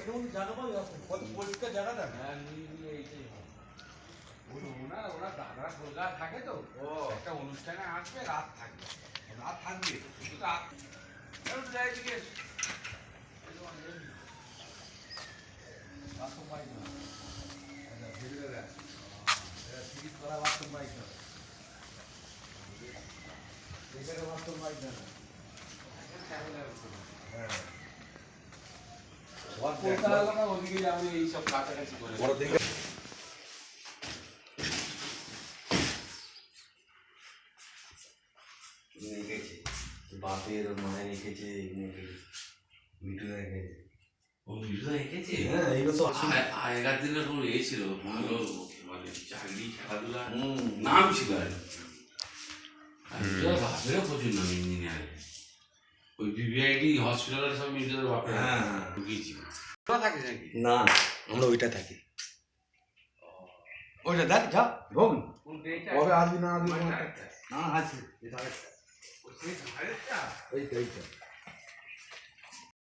কত পরিষ্কার জায়গাটা। হ্যাঁ নিয়ে এইটাই হয়। ওরা দাদা কলকাতা থাকে তো একটা অনুষ্ঠানে আসবে রাত থাকবে শুধু রাত যায় জিজ্ঞেস বাথরুম পাই না ভেতরে দেখ সিরিজ করা বাথরুম পাই না এখানে বাথরুম পাই না হ্যাঁ কলকাতা এলাকা ওদিকে আমি এইসব কাছাকাছি করে বাপের মায়ের রেখেছে মিঠু রেখেছে ও মিঠুদা এঁকেছে? হ্যাঁ এইগুলো সব আগেকার দিনে কোনো এ ছিল মানে চাকরি খেলাধুলা নাম ছিল আর বাপেরও প্রচুর নাম ইঞ্জিনিয়ারে ওই বিবিআইটি হসপিটালের সব মিঠুদার বাপের ঢুকিয়েছিল। ওরা থাকে নাকি? না আমরা ওইটা থাকি ওইটা দেখ যা ভোগ কবে আসবি না আসবি না আছে এটা আরেকটা এইটা